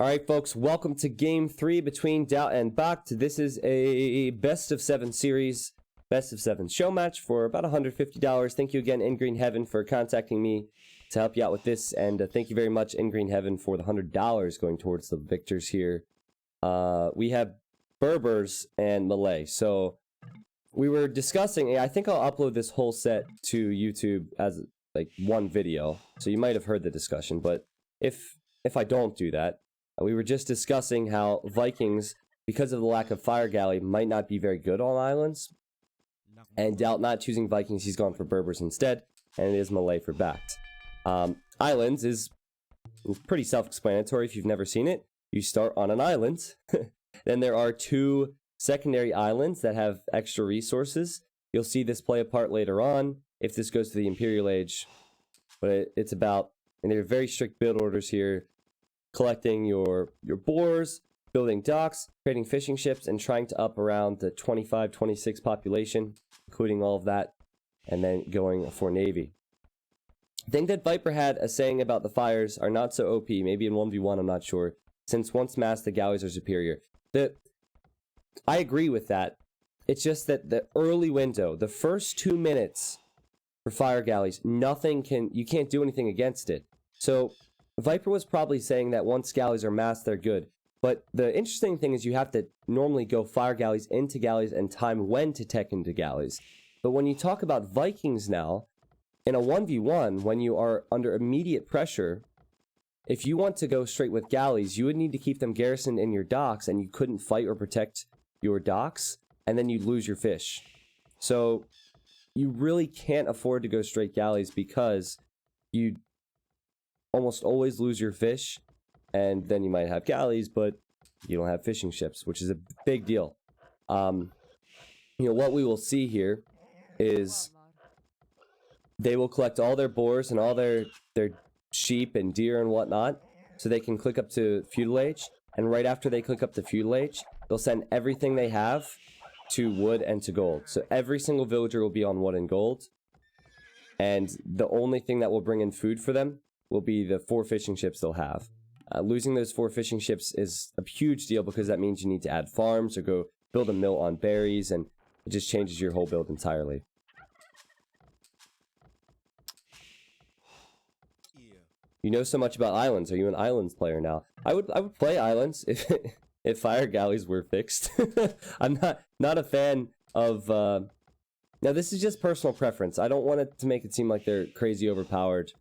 All right, folks, welcome to Game 3 between Doubt and Bacht. This is a best of 7 series, best of 7 show match for about $150. Thank you again, In Green Heaven, for contacting me to help you out with this. And thank you very much, In Green Heaven, for the $100 going towards the victors here. We have Berbers and Malay. So we were discussing, I think I'll upload this whole set to YouTube as like one video. So you might have heard the discussion, but if I don't do that, we were just discussing how Vikings, because of the lack of Fire Galley, might not be very good on islands. And Doubt not choosing Vikings, he's gone for Berbers instead, and it is Malay for Bacht. Islands is pretty self-explanatory if you've never seen it. You start on an island, then there are 2 secondary islands that have extra resources. You'll see this play a part later on if this goes to the Imperial Age, but it's about, and there are very strict build orders here, collecting your boars, building docks, creating fishing ships, and trying to up around the 25, 26 population, including all of that, and then going for Navy. I think that Viper had a saying about the fires are not so OP, maybe in 1v1, I'm not sure, since once massed, the galleys are superior. I agree with that. It's just that the early window, the first 2 minutes for fire galleys, you can't do anything against it. So Viper was probably saying that once galleys are massed, they're good. But the interesting thing is you have to normally go fire galleys into galleys and time when to tech into galleys. But when you talk about Vikings now, in a 1v1, when you are under immediate pressure, if you want to go straight with galleys, you would need to keep them garrisoned in your docks, and you couldn't fight or protect your docks, and then you'd lose your fish. So you really can't afford to go straight galleys because you almost always lose your fish, and then you might have galleys, but you don't have fishing ships, which is a big deal. What we will see here is they will collect all their boars and all their sheep and deer and whatnot, so they can click up to feudal age, and right after they click up to feudal age, they'll send everything they have to wood and to gold. So every single villager will be on wood and gold, and the only thing that will bring in food for them will be the 4 fishing ships they'll have. Losing those 4 fishing ships is a huge deal because that means you need to add farms or go build a mill on berries, and it just changes your whole build entirely. You know so much about islands. Are you an islands player now? I would play islands if fire galleys were fixed. I'm not a fan of. Now this is just personal preference. I don't want it to make it seem like they're crazy overpowered.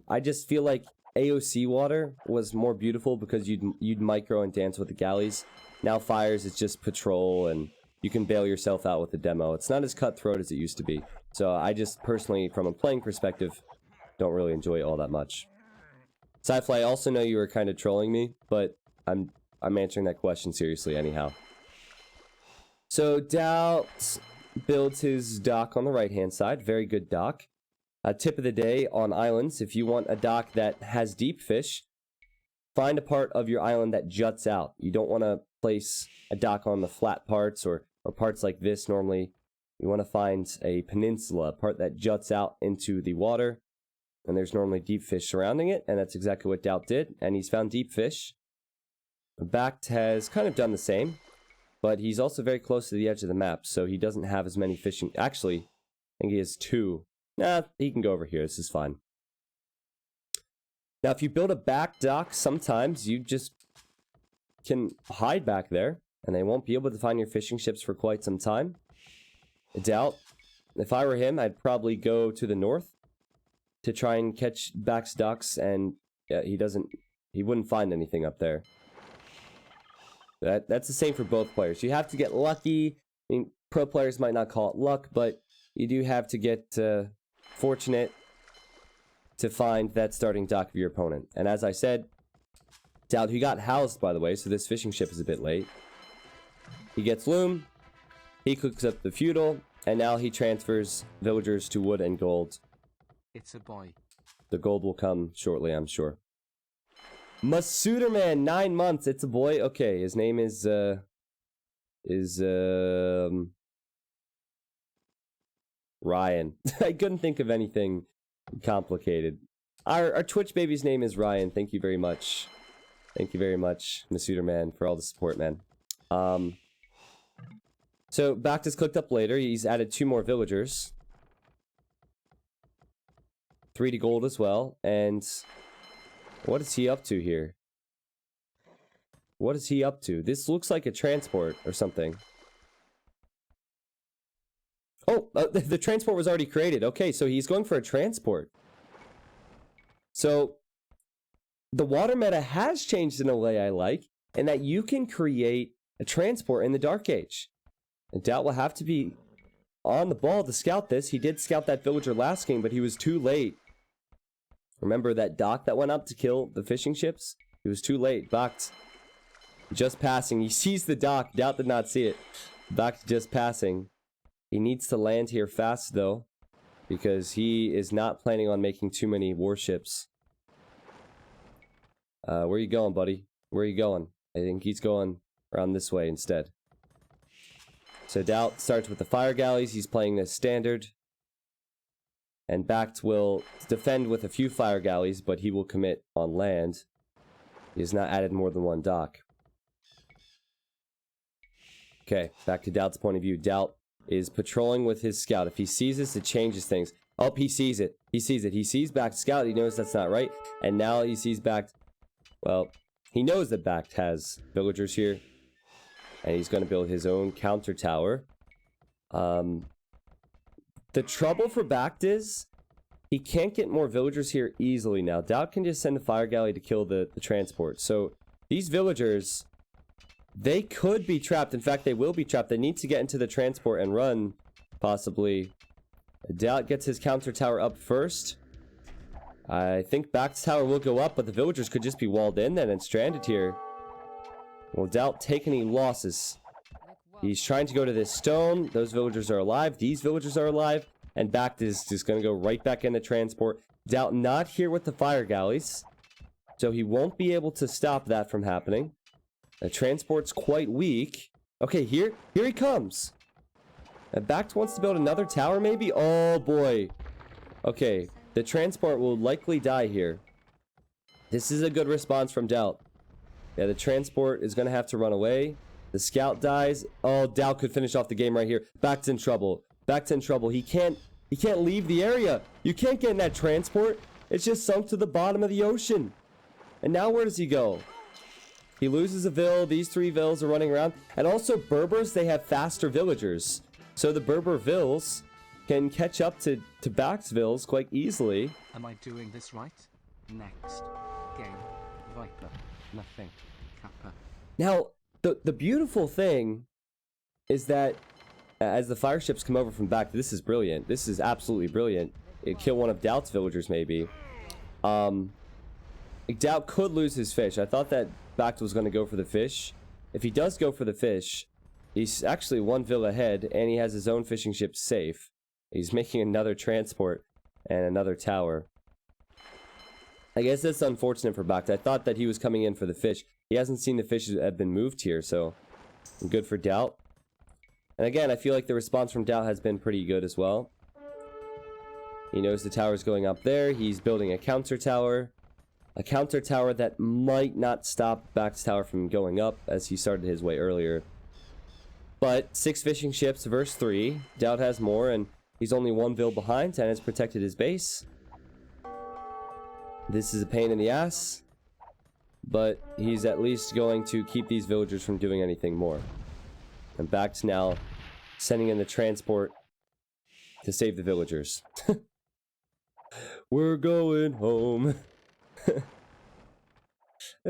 I just feel like AOC water was more beautiful because you'd micro and dance with the galleys. Now fires is just patrol and you can bail yourself out with the demo. It's not as cutthroat as it used to be. So I just personally, from a playing perspective, don't really enjoy it all that much. Sci-Fly, I also know you were kind of trolling me, but I'm answering that question seriously anyhow. So Doubt builds his dock on the right-hand side. Very good dock. A tip of the day on islands, if you want a dock that has deep fish, find a part of your island that juts out. You don't want to place a dock on the flat parts or parts like this normally. You want to find a peninsula, a part that juts out into the water, and there's normally deep fish surrounding it, and that's exactly what Doubt did, and he's found deep fish. Bacht has kind of done the same, but he's also very close to the edge of the map, so he doesn't have as many fishing. Actually, I think he has 2. Nah, he can go over here. This is fine. Now, if you build a back dock, sometimes you just can hide back there, and they won't be able to find your fishing ships for quite some time. I doubt. If I were him, I'd probably go to the north to try and catch Bacht's docks, and he wouldn't find anything up there. That's the same for both players. You have to get lucky. I mean, pro players might not call it luck, but you do have to get fortunate to find that starting dock of your opponent. And as I said, Doubt, who got housed, by the way, so this fishing ship is a bit late. He gets loom, he cooks up the feudal, and now he transfers villagers to wood and gold. It's a boy. The gold will come shortly, I'm sure. Masuderman, 9 months. It's a boy. Okay, his name is Ryan. I couldn't think of anything complicated. Our Twitch baby's name is Ryan. Thank you very much. Thank you very much, Masuda Man, for all the support, man. So Bakht is clicked up later. He's added 2 more villagers. 3 to gold as well. And what is he up to here? What is he up to? This looks like a transport or something. Oh, the transport was already created. Okay, so he's going for a transport. So the water meta has changed in a way I like, and that you can create a transport in the Dark Age. And Doubt will have to be on the ball to scout this. He did scout that villager last game, but he was too late. Remember that dock that went up to kill the fishing ships? He was too late. Bakht just passing. He sees the dock. Doubt did not see it. Bakht just passing. He needs to land here fast, though, because he is not planning on making too many warships. Where are you going, buddy? Where are you going? I think he's going around this way instead. So Doubt starts with the fire galleys. He's playing this standard. And Bakht will defend with a few fire galleys, but he will commit on land. He has not added more than 1 dock. Okay, back to Doubt's point of view. Doubt is patrolling with his scout. If he sees this, it changes things. Oh, he sees it. He sees it. He sees Bakht's scout. He knows that's not right. And now he sees Bakht. Well, he knows that Bakht has villagers here. And he's going to build his own counter tower. The trouble for Bakht is he can't get more villagers here easily now. Doubt can just send a fire galley to kill the transport. So these villagers, they could be trapped. In fact, they will be trapped. They need to get into the transport and run, possibly. Doubt gets his counter tower up first. I think Bakht's tower will go up, but the villagers could just be walled in then and stranded here. Will Doubt take any losses? He's trying to go to this stone. Those villagers are alive. These villagers are alive. And Bakht is just going to go right back into transport. Doubt not here with the fire galleys. So he won't be able to stop that from happening. The transport's quite weak. Okay, here he comes. And Bakht wants to build another tower, maybe? Oh, boy. Okay, the transport will likely die here. This is a good response from Doubt. Yeah, the transport is going to have to run away. The scout dies. Oh, Doubt could finish off the game right here. Bakht's in trouble. Bakht's in trouble. He can't leave the area. You can't get in that transport. It's just sunk to the bottom of the ocean. And now where does he go? He loses a vill. These 3 vills are running around. And also Berbers, they have faster villagers. So the Berber vills can catch up to Bakht's vills quite easily. Am I doing this right? Next game. Viper. Nothing. Kappa. Now, the beautiful thing is that as the fire ships come over from Bakht, this is brilliant. This is absolutely brilliant. It kill one of Doubt's villagers, maybe. Doubt could lose his fish. I thought that Bakht was going to go for the fish. If he does go for the fish, he's actually 1 vill ahead, and he has his own fishing ship safe. He's making another transport and another tower. I guess that's unfortunate for Bakht. I thought that he was coming in for the fish. He hasn't seen the fish that have been moved here, so good for Doubt. And again, I feel like the response from Doubt has been pretty good as well. He knows the tower's going up there. He's building a counter tower. A counter tower that might not stop Bakht's tower from going up as he started his way earlier. But 6 fishing ships versus 3. Doubt has more, and he's only 1 vill behind and has protected his base. This is a pain in the ass, but he's at least going to keep these villagers from doing anything more. And Bakht's now sending in the transport to save the villagers. We're going home.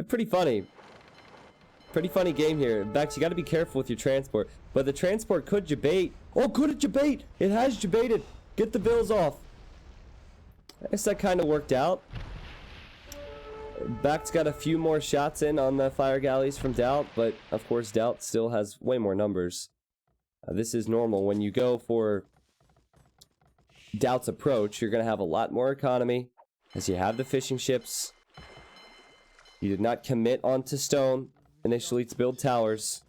Pretty funny. Pretty funny game here. Bakht, you got to be careful with your transport. But the transport could jabate. Oh, could it jabate? It has jabated. Get the bills off. I guess that kind of worked out. Bakht's got a few more shots in on the fire galleys from Doubt, but of course Doubt still has way more numbers. This is normal. When you go for Doubt's approach, you're going to have a lot more economy, as you have the fishing ships. You did not commit onto stone initially to build towers,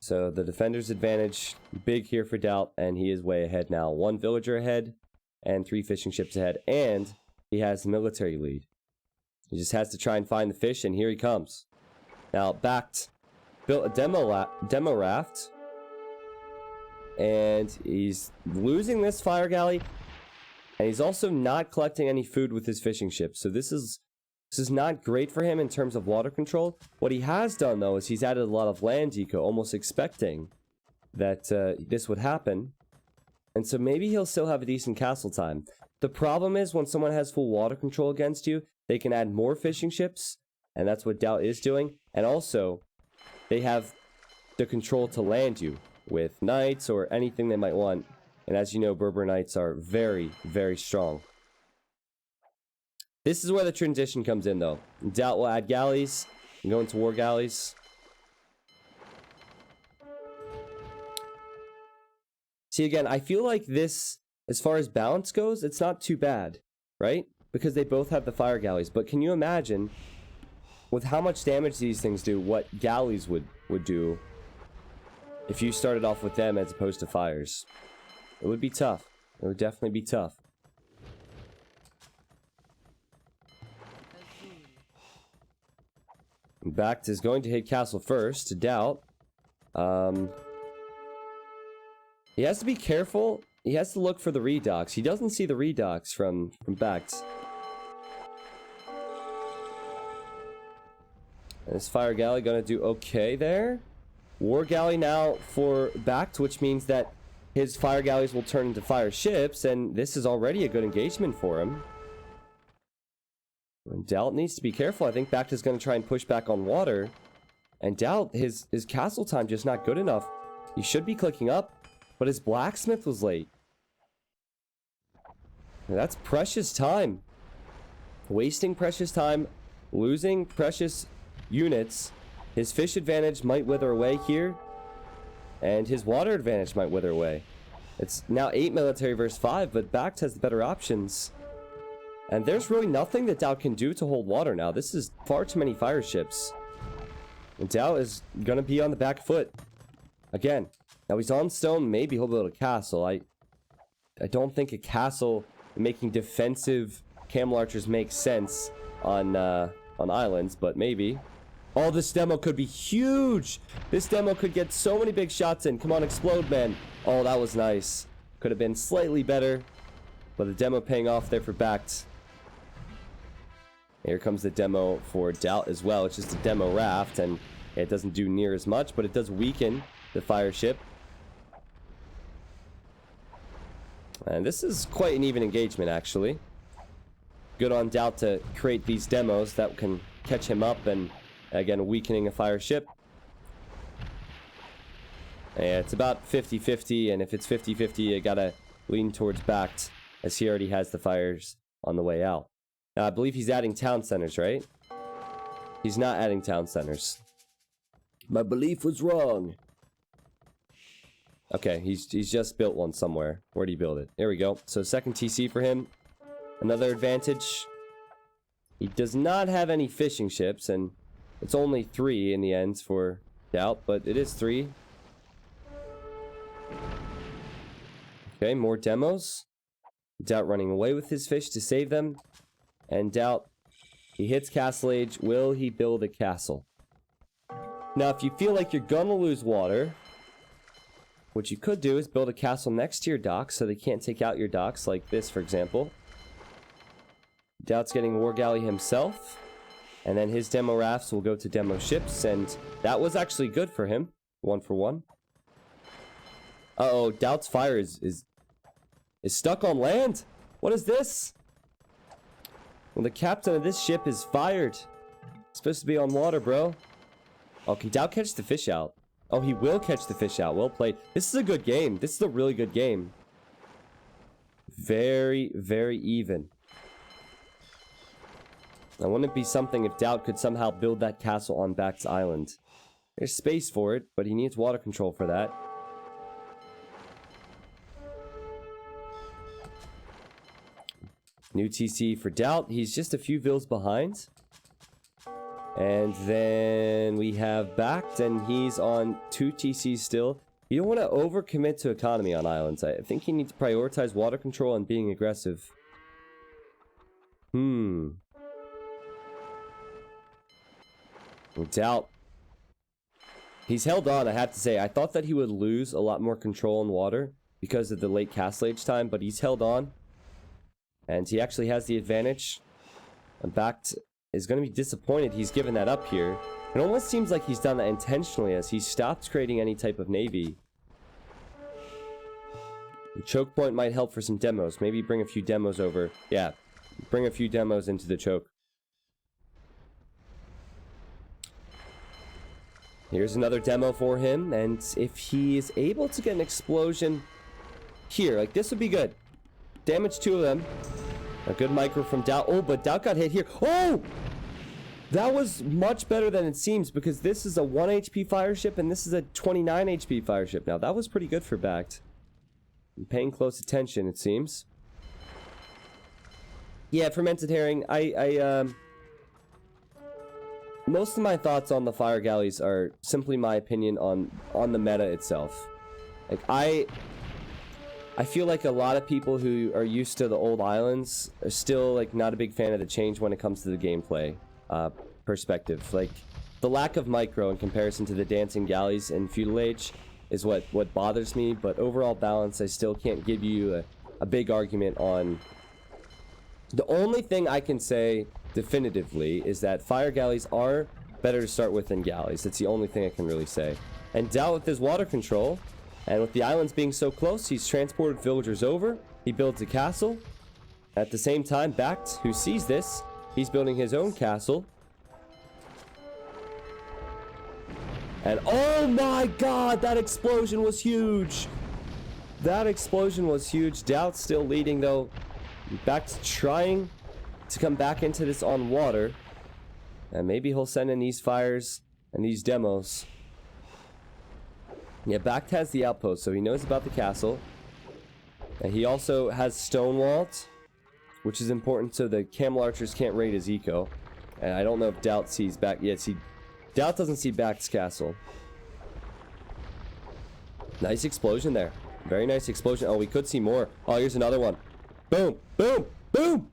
so the defender's advantage big here for Doubt, and he is way ahead now. 1 villager ahead, and 3 fishing ships ahead, and he has the military lead. He just has to try and find the fish, and here he comes. Now, Bact built a demo raft. And he's losing this fire galley. And he's also not collecting any food with his fishing ship. So this is not great for him in terms of water control. What he has done, though, is he's added a lot of land eco, almost expecting that this would happen. And so maybe he'll still have a decent castle time. The problem is when someone has full water control against you, they can add more fishing ships. And that's what Doubt is doing. And also, they have the control to land you with knights or anything they might want. And as you know, Berber knights are very, very strong. This is where the transition comes in, though. Doubt will add galleys and go into war galleys. See, again, I feel like this, as far as balance goes, it's not too bad, right? Because they both have the fire galleys. But can you imagine, with how much damage these things do, what galleys would do if you started off with them as opposed to fires? It would be tough. It would definitely be tough. Bact is going to hit castle first, to Doubt. He has to be careful. He has to look for the redocks. He doesn't see the redocks from Bact. And this fire galley gonna do okay there. War galley now for Bact, which means that his fire galleys will turn into fire ships, and this is already a good engagement for him. And Doubt needs to be careful. I think Bact is going to try and push back on water. And Doubt, his castle time just not good enough. He should be clicking up, but his blacksmith was late. And that's precious time. Wasting precious time, losing precious units. His fish advantage might wither away here. And his water advantage might wither away. It's now 8 military versus 5, but Bact has the better options. And there's really nothing that Doubt can do to hold water now. This is far too many fire ships. And Doubt is going to be on the back foot. Again, now he's on stone. Maybe he'll build a castle. I don't think a castle making defensive camel archers makes sense on islands, but maybe. Oh, this demo could be huge. This demo could get so many big shots in. Come on, explode, man. Oh, that was nice. Could have been slightly better, but the demo paying off there for Bact. Here comes the demo for Doubt as well. It's just a demo raft, and it doesn't do near as much, but it does weaken the fire ship. And this is quite an even engagement, actually. Good on Doubt to create these demos that can catch him up and, again, weakening a fire ship. Yeah, it's about 50-50, and if it's 50-50, you gotta lean towards Bact, as he already has the fires on the way out. Now, I believe he's adding town centers, right? He's not adding town centers. My belief was wrong. Okay, he's just built one somewhere. Where'd he build it? There we go. So second TC for him. Another advantage. He does not have any fishing ships, and it's only 3 in the end for Doubt, but it is 3. Okay, more demos. Doubt running away with his fish to save them. And Doubt, he hits Castle Age. Will he build a castle? Now, if you feel like you're gonna lose water, what you could do is build a castle next to your docks so they can't take out your docks, like this, for example. Doubt's getting War Galley himself. And then his demo rafts will go to demo ships, and that was actually good for him. 1 for 1. Uh-oh, Doubt's fire is stuck on land. What is this? Well, the captain of this ship is fired. It's supposed to be on water, bro. Okay, Doubt catch the fish out. Oh, he will catch the fish out. Well played. This is a good game. This is a really good game. Very, very even. Now, wouldn't it be something if Doubt could somehow build that castle on Bact's island? There's space for it, but he needs water control for that. New TC for Doubt. He's just a few vills behind. And then we have Bact, and he's on 2 TCs still. You don't want to overcommit to economy on islands. I think you need to prioritize water control and being aggressive. Doubt He's held on, I have to say. I thought that he would lose a lot more control in water because of the late castle age time, but he's held on. And he actually has the advantage. And Bact is going to be disappointed he's given that up here. It almost seems like he's done that intentionally as he stopped creating any type of navy. The choke point might help for some demos. Maybe bring a few demos over. Yeah, bring a few demos into the choke. Here's another demo for him, and if he is able to get an explosion here, like this would be good. Damage 2 of them. A good micro from Doubt. Oh, but Doubt got hit here. Oh! That was much better than it seems, because this is a 1 HP fire ship, and this is a 29 HP fire ship. Now, that was pretty good for Bact. I'm paying close attention, it seems. Yeah, Fermented Herring, most of my thoughts on the fire galleys are simply my opinion on the meta itself. Like, I feel like a lot of people who are used to the old islands are still, like, not a big fan of the change when it comes to the gameplay perspective. Like, the lack of micro in comparison to the dancing galleys in Feudal Age is what bothers me, but overall balance, I still can't give you a big argument on. The only thing I can say definitively is that fire galleys are better to start with than galleys. That's the only thing I can really say. And Doubt, with his water control, and with the islands being so close, he's transported villagers over. He builds a castle. At the same time, Bact, who sees this, he's building his own castle. And oh my god, that explosion was huge! That explosion was huge. Doubt still leading though. Bact's trying to come back into this on water, and maybe he'll send in these fires and these demos. Yeah, Bact has the outpost, so he knows about the castle, and he also has Stonewalled, which is important so the camel archers can't raid his eco. And I don't know if Doubt sees Bact. Yeah, Doubt doesn't see Bact's castle. Nice explosion there. Very nice explosion. Oh, we could see more. Oh, here's another one. Boom, boom, boom.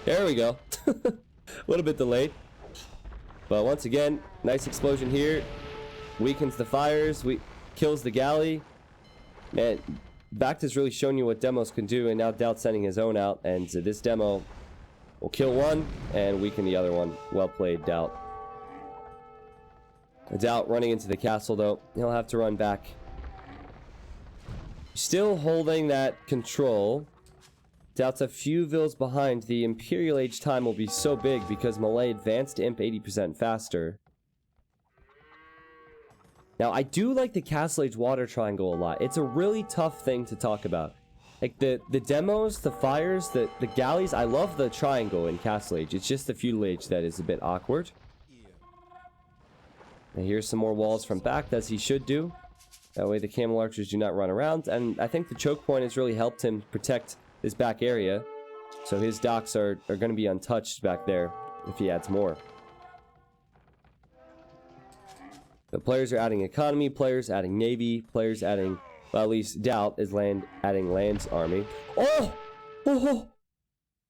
There we go. A little bit delayed. But once again, nice explosion here. Weakens the fires. Kills the galley. Man, Bact has really shown you what demos can do, and now Doubt sending his own out. And this demo will kill one and weaken the other one. Well played, Doubt. Doubt running into the castle, though. He'll have to run back. Still holding that control. Doubt's a few vills behind. The Imperial Age time will be so big because Malay advanced Imp 80% faster. Now, I do like the Castle Age water triangle a lot. It's a really tough thing to talk about. Like, the demos, the fires, the galleys, I love the triangle in Castle Age. It's just the Feudal Age that is a bit awkward. And here's some more walls from Bact, as he should do. That way the camel archers do not run around. And I think the choke point has really helped him protect this back area. So his docks are going to be untouched back there if he adds more. The players are adding economy, players adding navy, players adding, well, at least Doubt is adding land's army. Oh! Oh!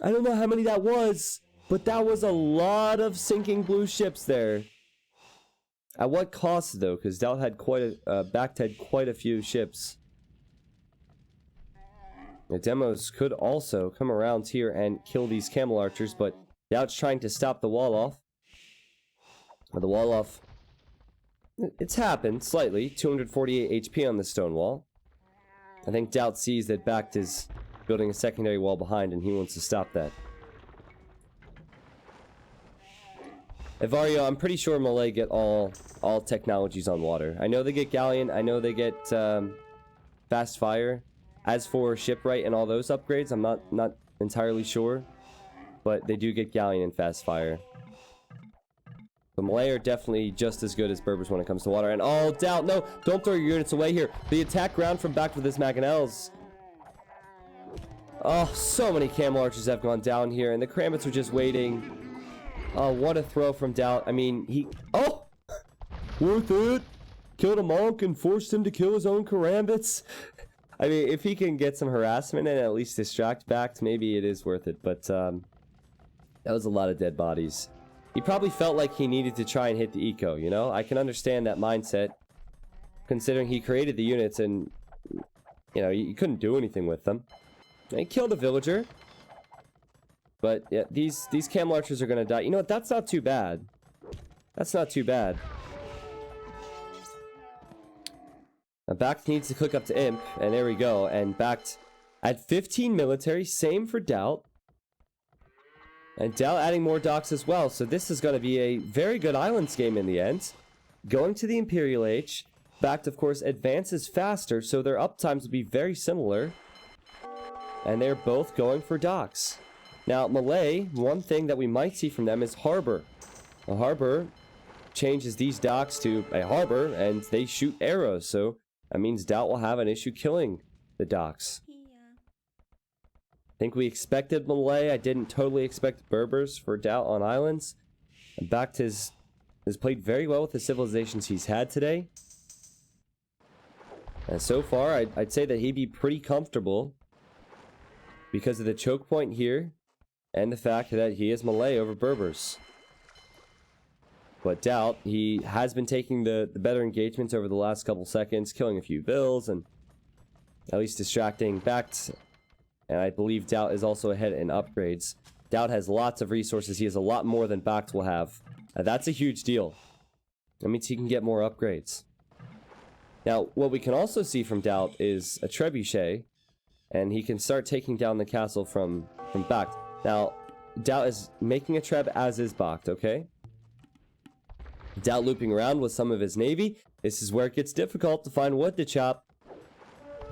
I don't know how many that was, but that was a lot of sinking blue ships there. At what cost, though? Because Doubt had Bact had quite a few ships. The demos could also come around here and kill these camel archers, but Doubt's trying to stop the wall off. The wall off. It's happened slightly. 248 HP on the stone wall. I think Doubt sees that Bact is building a secondary wall behind, and he wants to stop that. Evario, I'm pretty sure Malay get all technologies on water. I know they get Galleon. I know they get Fast Fire. As for Shipwright and all those upgrades, I'm not entirely sure. But they do get Galleon and Fast Fire. The Malay are definitely just as good as Berbers when it comes to water. And oh, Doubt, no! Don't throw your units away here. The attack ground from Bact with this Mangonels. Oh, so many camel archers have gone down here. And the Karambits are just waiting. Oh, what a throw from Doubt. I mean, oh! Worth it! Killed a monk and forced him to kill his own Karambits. I mean, if he can get some harassment and at least distract Bact, maybe it is worth it. But, that was a lot of dead bodies. he probably felt like he needed to try and hit the eco, you know? I can understand that mindset, considering he created the units and, you know, you couldn't do anything with them. And he killed a villager. But, yeah, these cam archers are gonna die. You know what? That's not too bad. That's not too bad. Now, Bact needs to click up to Imp, and there we go. And Bact at 15 military, same for Doubt. And Doubt adding more docks as well, so this is going to be a very good Islands game in the end. Going to the Imperial Age. Bact, of course, advances faster, so their uptimes will be very similar. And they're both going for docks. Now, Malay, one thing that we might see from them is Harbor. A Harbor changes these docks to a harbor, and they shoot arrows, so that means Doubt will have an issue killing the docks. I think we expected Malay. I didn't totally expect Berbers for Doubt on Islands. And Bact has played very well with the civilizations he's had today. And so far, I'd say that he'd be pretty comfortable because of the choke point here and the fact that he is Malay over Berbers. But Doubt, he has been taking the better engagements over the last couple seconds, killing a few bills and at least distracting Bact. And I believe Doubt is also ahead in upgrades. Doubt has lots of resources. He has a lot more than Bact will have. That's a huge deal. That means he can get more upgrades. Now, what we can also see from Doubt is a trebuchet. And he can start taking down the castle from Bact. Now, Doubt is making a treb, as is Bact, okay? Doubt looping around with some of his navy. This is where it gets difficult to find wood to chop.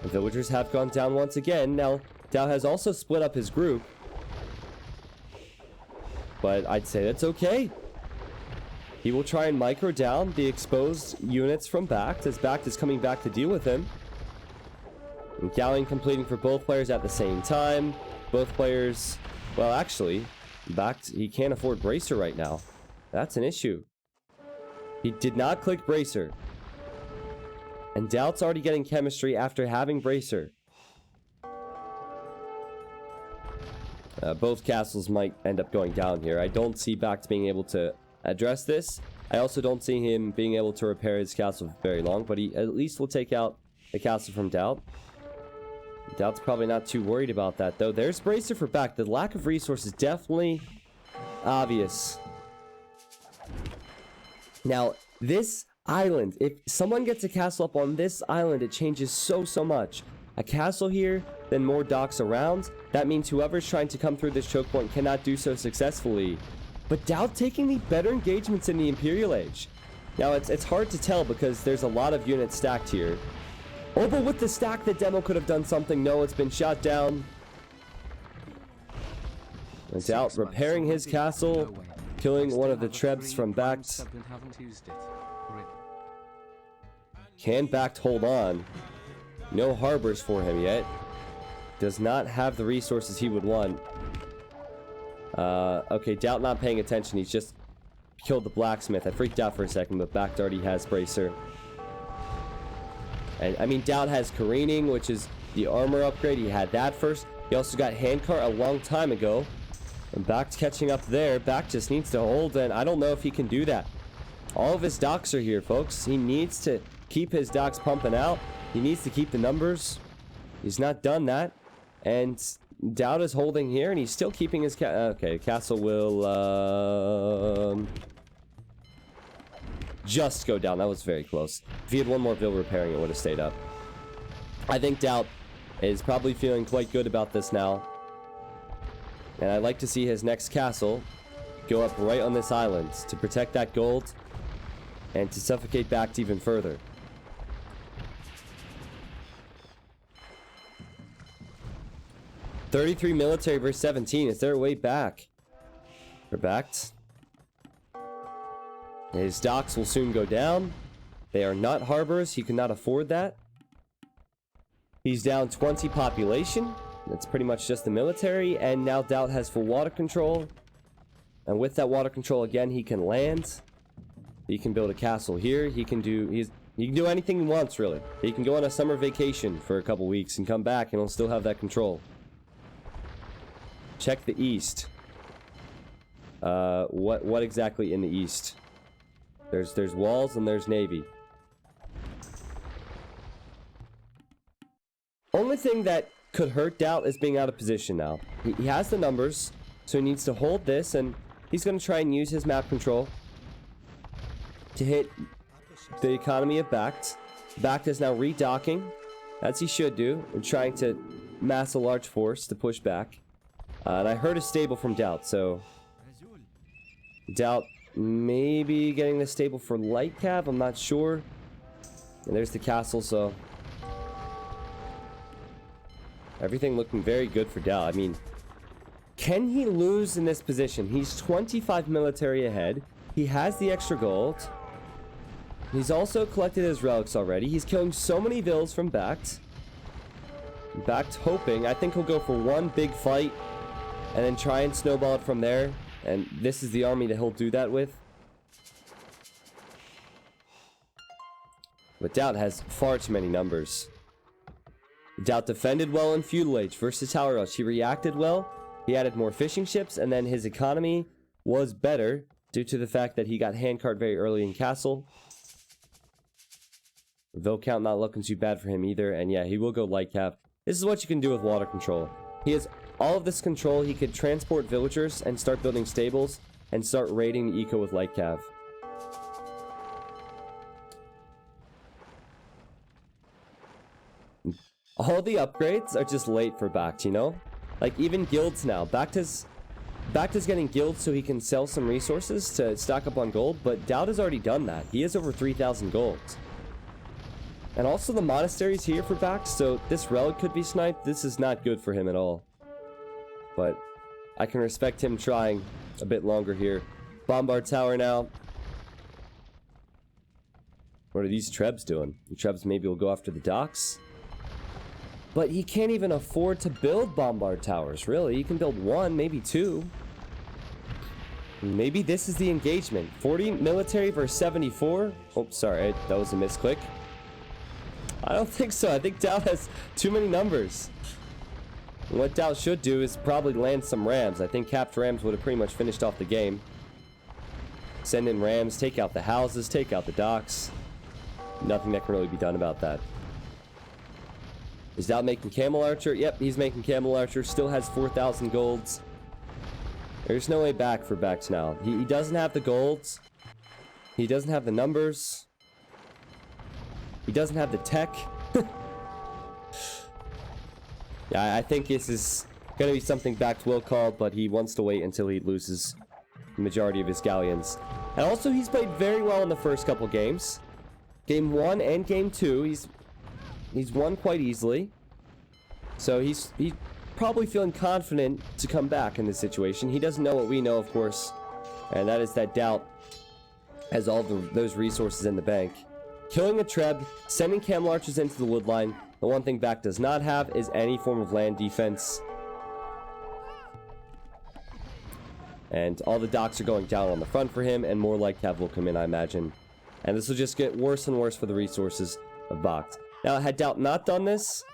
The villagers have gone down once again. Now, Doubt has also split up his group. But I'd say that's okay. He will try and micro down the exposed units from Bact as Bact is coming back to deal with him. And Galleon completing for both players at the same time. Both players... Well, actually, Bact, he can't afford Bracer right now. That's an issue. He did not click Bracer. And Doubt's already getting chemistry after having Bracer. Both castles might end up going down here. I don't see Bact being able to address this. I also don't see him being able to repair his castle for very long, but he at least will take out the castle from Doubt. Doubt's probably not too worried about that, though. There's Bracer for Bact. The lack of resources definitely obvious. Now, this island, if someone gets a castle up on this island, it changes so much. A castle here, then more docks around. That means whoever's trying to come through this choke point cannot do so successfully. But Doubt taking the better engagements in the Imperial Age. Now, it's hard to tell because there's a lot of units stacked here. Oh, but with the stack, the demo could have done something. No, it's been shot down. And Doubt repairing his castle, killing one of the trebs from Bact. Can Bact hold on? No harbors for him yet. Does not have the resources he would want. Okay, Doubt not paying attention. He's just killed the blacksmith. I freaked out for a second, but Bact already has Bracer. And, I mean, Doubt has Careening, which is the armor upgrade. He had that first. He also got Handcart a long time ago. And Bact catching up there. Bact just needs to hold, and I don't know if he can do that. All of his docks are here, folks. He needs to keep his docks pumping out. He needs to keep the numbers. He's not done that. And Doubt is holding here, and he's still keeping his okay, castle will just go down. That was very close. If he had one more bill repairing, it would have stayed up. I think Doubt is probably feeling quite good about this now. And I'd like to see his next castle go up right on this island to protect that gold and to suffocate Bact even further. $33 military versus 17. Is there a way back? For Bact. His docks will soon go down. They are not harbors. He cannot afford that. He's down 20 population. That's pretty much just the military. And now Doubt has full water control. And with that water control again, he can land. He can build a castle here. He can do anything he wants, really. He can go on a summer vacation for a couple weeks and come back and he'll still have that control. Check the east. What exactly in the east? There's walls and there's navy. Only thing that could hurt Doubt is being out of position now. He has the numbers, so he needs to hold this, and he's going to try and use his map control to hit the economy of Bact. Bact is now redocking, as he should do, and trying to mass a large force to push back. And I heard a stable from Doubt, so Doubt maybe getting the stable for light cav, I'm not sure. And there's the castle, so everything looking very good for Doubt. I mean, can he lose in this position? He's 25 military ahead. He has the extra gold. He's also collected his relics already. He's killing so many vills from Bact. Bact hoping. I think he'll go for one big fight and then try and snowball it from there. And this is the army that he'll do that with. But Doubt has far too many numbers. Doubt defended well in Feudal Age versus Tower Rush. He reacted well. He added more fishing ships, and then his economy was better due to the fact that he got handcart very early in Castle. Vill count not looking too bad for him either, and yeah, he will go light cap. This is what you can do with water control. He has all of this control. He could transport villagers and start building stables and start raiding the eco with light cav. All the upgrades are just late for Bact, you know? Like, even guilds now. Bact is getting guilds so he can sell some resources to stock up on gold, but Doubt has already done that. He has over 3,000 gold. And also the monastery's here for Bact, so this relic could be sniped. This is not good for him at all. But I can respect him trying a bit longer here. Bombard tower now. What are these Trebs doing? The Trebs maybe will go after the docks. But he can't even afford to build bombard towers, really. He can build one, maybe two. Maybe this is the engagement. 40 military versus 74. Oh, sorry, that was a misclick. I don't think so. I think Doubt has too many numbers. What Doubt should do is probably land some rams. I think capped rams would have pretty much finished off the game. Send in rams, take out the houses, take out the docks. Nothing that can really be done about that. Is Doubt making Camel Archer? Yep, he's making Camel Archer. Still has 4,000 golds. There's no way back for Bact now. He doesn't have the golds. He doesn't have the numbers. He doesn't have the tech. Yeah, I think this is going to be something Bact will call, but he wants to wait until he loses the majority of his galleons. And also, he's played very well in the first couple games. Game 1 and Game 2, he's won quite easily. So he's probably feeling confident to come back in this situation. He doesn't know what we know, of course. And that is that Doubt has all those resources in the bank. Killing a Treb, sending Camel Archers into the wood line. The one thing Bact does not have is any form of land defense. And all the docks are going down on the front for him, and more light cav will come in, I imagine. And this will just get worse and worse for the resources of Bact. Now, had Doubt not done this,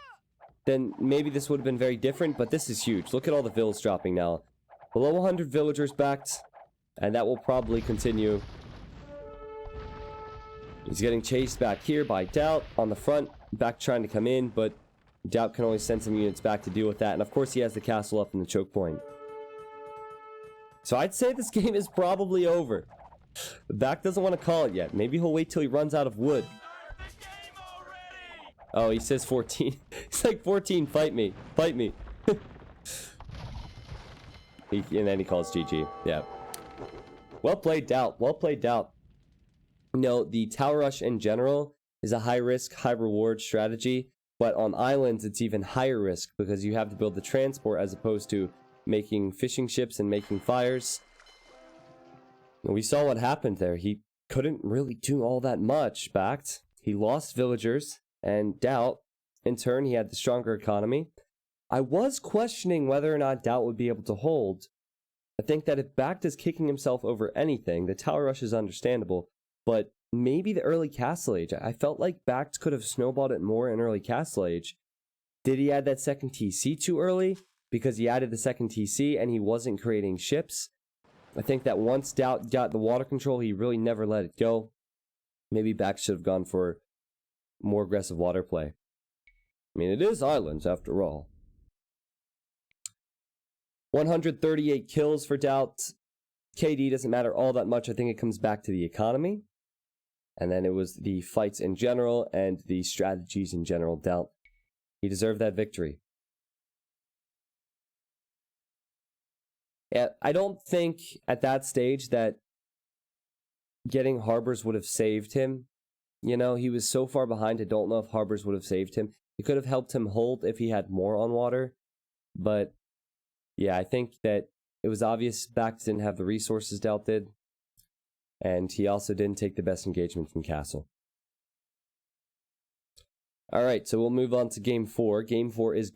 then maybe this would have been very different, but this is huge. Look at all the vills dropping now. Below 100 villagers Bact, and that will probably continue. He's getting chased back here by Doubt on the front. Bact trying to come in, but Doubt can only send some units back to deal with that. And of course he has the castle up in the choke point. So I'd say this game is probably over. Bact doesn't want to call it yet. Maybe he'll wait till he runs out of wood. Oh, he says 14. He's like, 14, fight me. Fight me. And then he calls GG. Yeah. Well played, Doubt. Well played, Doubt. No, the Tower Rush in general is a high risk, high reward strategy, but on islands it's even higher risk because you have to build the transport as opposed to making fishing ships and making fires. And we saw what happened there. He couldn't really do all that much, Bact. He lost villagers, and Doubt, in turn, he had the stronger economy. I was questioning whether or not Doubt would be able to hold. I think that if Bact is kicking himself over anything, the Tower Rush is understandable. But maybe the early Castle Age. I felt like Bact could have snowballed it more in early Castle Age. Did he add that second TC too early? Because he added the second TC and he wasn't creating ships? I think that once Doubt got the water control, he really never let it go. Maybe Bax should have gone for more aggressive water play. I mean, it is Islands after all. 138 kills for Doubt. KD doesn't matter all that much. I think it comes back to the economy. And then it was the fights in general and the strategies in general. Doubt, he deserved that victory. Yeah, I don't think at that stage that getting Harbors would have saved him. You know, he was so far behind, I don't know if Harbors would have saved him. It could have helped him hold if he had more on water. But, yeah, I think that it was obvious Bax didn't have the resources Doubt did. And he also didn't take the best engagement from Castle. All right, so we'll move on to Game 4. Game 4 is